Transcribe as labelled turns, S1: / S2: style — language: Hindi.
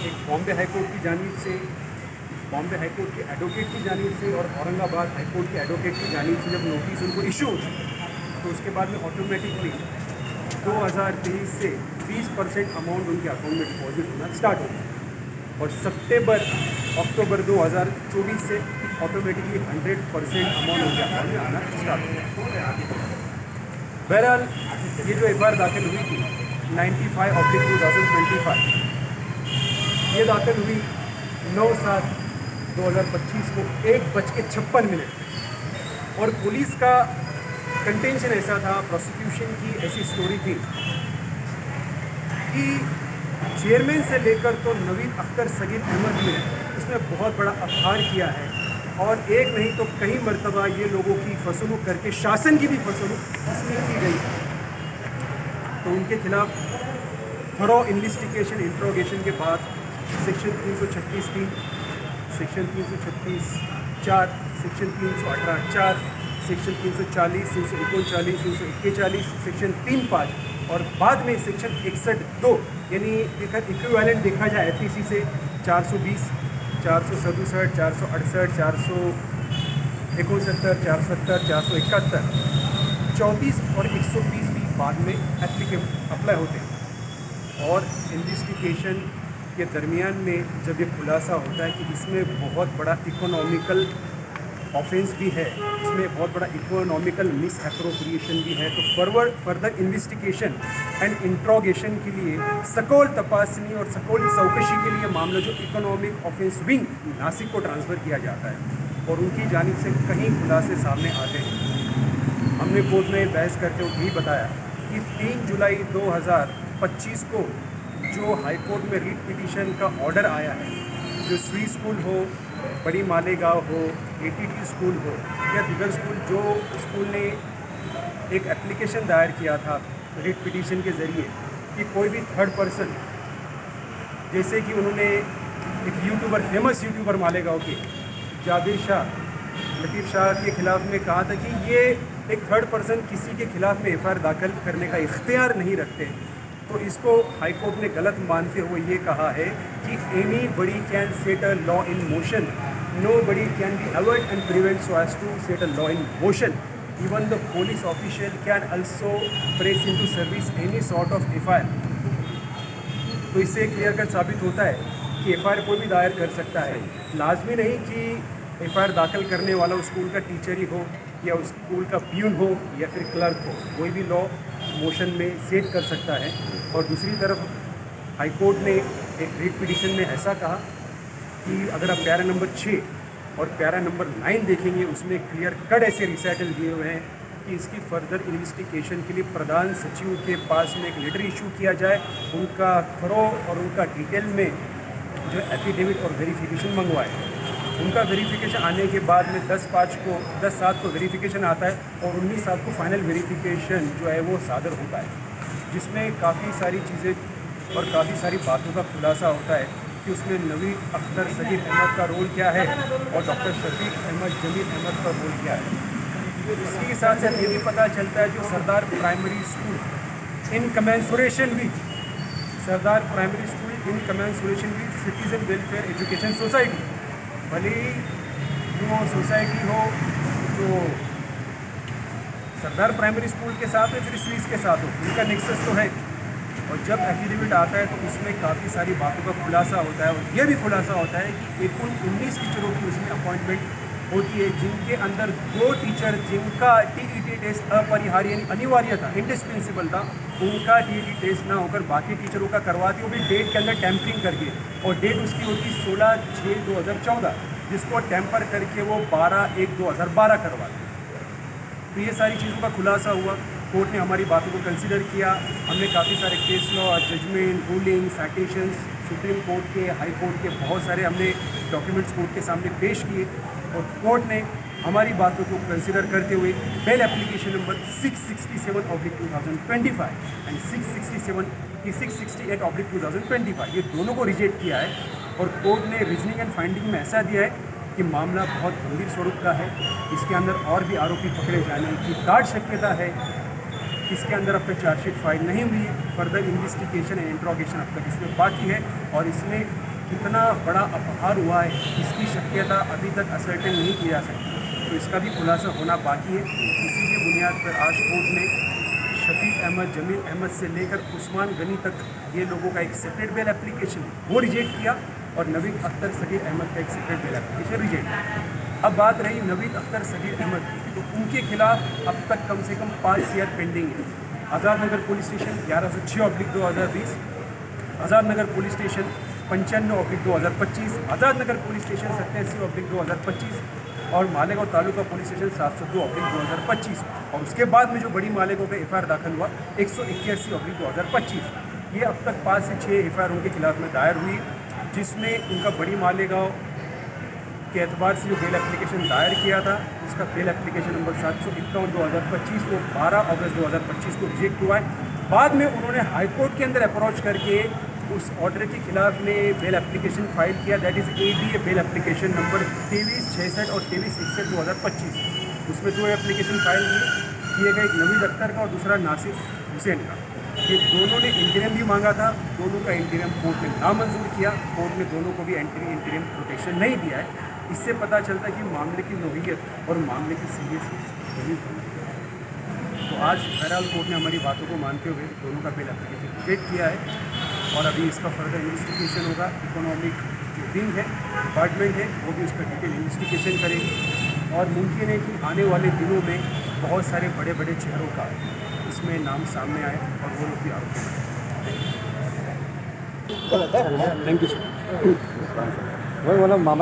S1: एक बॉम्बे हाई कोर्ट की जानिब से, बॉम्बे हाई कोर्ट के एडवोकेट की जानिब से और औरंगाबाद हाई कोर्ट के एडवोकेट की जानिब से जब नोटिस उनको इशू होता है तो उसके बाद में ऑटोमेटिकली 2023 से 20% अमाउंट उनके अकाउंट में डिपॉजिट होना स्टार्ट होता है और अक्टूबर 2024 से ऑटोमेटिकली 100% अमाउंट उनके अकाउंट में आना स्टार्ट होता है। बहरहाल ये जो एफ दाखिल हुई थी 95/2025, ये दाखिल हुई 9/7/2025 को 1:56 और पुलिस का कंटेंशन ऐसा था, प्रोसिक्यूशन की ऐसी स्टोरी थी कि चेयरमैन से लेकर तो नवीद अख्तर सगीर अहमद ने इसमें बहुत बड़ा अपहार किया है और एक नहीं तो कई मरतबा ये लोगों की फसलू करके शासन की भी फसलू इसमें की गई। तो उनके खिलाफ थरो इन्वेस्टिगेशन इंट्रोगेशन के बाद section 336(3), section 336(4), section 318(4), section 340, 339, 341, section 35 और बाद में सेक्शन 61(2) यानी इक्विवेलेंट देखा जाए एफपीसी से 420, 467, 468, 469, 470, 471, 34 और 120 भी बाद में अप्लाई होते हैं। और इन्वेस्टिगेशन के दरमियान में जब ये खुलासा होता है कि इसमें बहुत बड़ा इकोनॉमिकल ऑफेंस भी है, इसमें बहुत बड़ा इकोनॉमिकल मिस एप्रोप्रिएशन भी है, तो फर्दर इन्वेस्टिगेशन एंड इंट्रोगेशन के लिए सकोल तपासनी और सकोल चौकशी के लिए मामला जो इकोनॉमिक ऑफेंस विंग नासिक को ट्रांसफ़र किया जाता है और उनकी जानिब से कहीं खुलासे सामने आते हैं। हमने कोर्ट में बहस करके यही बताया कि 3 जुलाई 2025 को जो हाई कोर्ट में रीट पिटीशन का ऑर्डर आया है, जो स्वी स्कूल हो, बड़ी मालेगांव हो, एटीटी स्कूल हो या दिगर स्कूल, जो स्कूल ने एक एप्लीकेशन दायर किया था रीट पिटीशन के ज़रिए कि कोई भी थर्ड पर्सन, जैसे कि उन्होंने एक यूट्यूबर, फेमस यूट्यूबर मालेगांव के जाबिर शाह, लतीफ़ शाह के ख़िलाफ़ में कहा था कि ये एक थर्ड पर्सन किसी के ख़िलाफ़ में एफआईआर दाखिल करने का इख्तियार नहीं रखते, तो इसको हाई कोर्ट ने गलत मानते हुए ये कहा है कि anybody can set a law in motion, nobody can be avoid and prevent so as to set a law in motion, even the police official can also press in to service any sort of FIR. तो इससे क्लियर कट साबित होता है कि एफआईआर कोई भी दायर कर सकता है, लाजमी नहीं कि एफआईआर दाखिल करने वाला उस स्कूल का टीचर ही हो या उस स्कूल का प्यून हो या फिर क्लर्क हो, कोई भी लॉ मोशन में सेट कर सकता है। और दूसरी तरफ हाई कोर्ट ने एक रीट पिटीशन में ऐसा कहा कि अगर आप पैरा नंबर 6 और पैरा नंबर 9 देखेंगे, उसमें क्लियर कट ऐसे रिसाइटल दिए हुए हैं कि इसकी फर्दर इन्वेस्टिगेशन के लिए प्रधान सचिव के पास में एक लेटर इशू किया जाए, उनका थरो और उनका डिटेल में जो एफिडेविट और वेरिफिकेशन मंगवाए। उनका वेरिफिकेशन आने के बाद में 10/7 को वेरिफिकेशन आता है और 19/7 को फाइनल वेरिफिकेशन जो है वो सादर होता है, जिसमें काफ़ी सारी चीज़ें और काफ़ी सारी बातों का खुलासा होता है कि उसमें नवीद अख्तर सगीर अहमद का रोल क्या है और डॉक्टर शफीक अहमद जमील अहमद का रोल क्या है। इसके साथ साथ ये भी पता चलता है जो Sardar primary school in commensuration with Sardar primary school in commensuration with citizen welfare education society, भले ही वो सोसाइटी हो जो सरदार प्राइमरी स्कूल के साथ है फिर स्वीज के साथ हो, उनका नेक्सस तो है। और जब एफिडेविट आता है तो उसमें काफ़ी सारी बातों का खुलासा होता है और यह भी खुलासा होता है कि कुल 19 टीचरों की उसमें अपॉइंटमेंट होती है, जिनके अंदर 2 टीचर जिनका टीईटी टेस्ट अपरिहार्य यानी अनिवार्य था, इंडिस्पेंसिबल था, उनका टीईटी टेस्ट ना होकर बाकी टीचरों का करवाती, वो भी डेट के अंदर टैंपरिंग करके, और डेट उसकी होती 16/6/2014, जिसको टैंपर करके वो 12/1/2012 करवाते। तो ये सारी चीज़ों का खुलासा हुआ। कोर्ट ने हमारी बातों को कंसिडर किया। हमने काफ़ी सारे case law, judgment, ruling, citations, Supreme Court के, हाई कोर्ट के बहुत सारे हमने डॉक्यूमेंट्स कोर्ट के सामने पेश किए और कोर्ट ने हमारी बातों को कंसिडर करते हुए बेल एप्लीकेशन नंबर 667/2025 एंड 668/2025 ये दोनों को रिजेक्ट किया है और कोर्ट ने रीजनिंग एंड फाइंडिंग में ऐसा दिया है कि मामला बहुत गंभीर स्वरूप का है, इसके अंदर और भी आरोपी पकड़े जाने की गाढ़ शक्यता है, इसके अंदर अब तक चार्जशीट फाइल नहीं हुई है, फर्दर इन्वेस्टिगेशन एंड इंट्रोगेशन अब तक इसमें बाकी है और इसमें इतना बड़ा अपहार हुआ है, इसकी शक्यता अभी तक असर्टेन नहीं की जा सकती, तो इसका भी खुलासा होना बाकी है। इसी के बुनियाद पर आज कोर्ट ने शफीक अहमद, जमील अहमद से लेकर उस्मान गनी तक ये लोगों का एक सेपरेट बेल एप्लीकेशन वो रिजेक्ट किया और नवीद अख्तर सगीर अहमद का एक सेपरेट बेल एप्लीकेशन रिजेक्ट। अब बात रही नवीद अख्तर सगीर अहमद की, तो उनके खिलाफ अब तक कम से कम 5 CR पेंडिंग है। Azad Nagar police station 1106/2020, Azad Nagar police station 95/2025, Azad Nagar police station 87/2025 और मालेगांव तालुका पुलिस स्टेशन 702/2025। और उसके बाद में जो बड़ी मालेगांव का FIR दाखिल हुआ 181/2025। ये अब तक 5 से 6 FIR उनके खिलाफ में दायर हुई, जिसमें उनका बड़ी मालेगांव के एतबार से जो बेल एप्लीकेशन दायर किया था उसका बेल एप्लीकेशन नंबर 751/2025 वो 12 अगस्त 2025 को रिजेक्ट हुआ है। बाद में उन्होंने हाई कोर्ट के अंदर अप्रोच करके उस ऑर्डर के खिलाफ में बेल एप्लीकेशन फाइल किया, that is ABA bail application number 2366 और 2361/2025। उसमें 2 एप्लीकेशन फाइल किए गए, एक नवीद अख्तर का और दूसरा नासिर हुसैन का। ये दोनों ने इंटरिम भी मांगा था, दोनों का इंटरिम कोर्ट ने नामंजूर किया। कोर्ट ने दोनों को भी इंटरिम प्रोटेक्शन नहीं दिया है। इससे पता चलता है कि मामले की नोहियत और मामले की सीरियसनेस। तो आज बहरहाल कोर्ट ने हमारी बातों को मानते हुए दोनों का बेल एप्लीकेशन रिजेक्ट किया है और अभी इसका फर्दर इन्वेस्टिगेशन होगा। इकोनॉमिक जो विंग है, डिपार्टमेंट है, वो भी उसका डिटेल इन्वेस्टिगेशन करेगी और मुमकिन है कि आने वाले दिनों में बहुत सारे बड़े बड़े चेहरों का इसमें नाम सामने आए और वो लोग भी आरोपी बने। Thank you sir.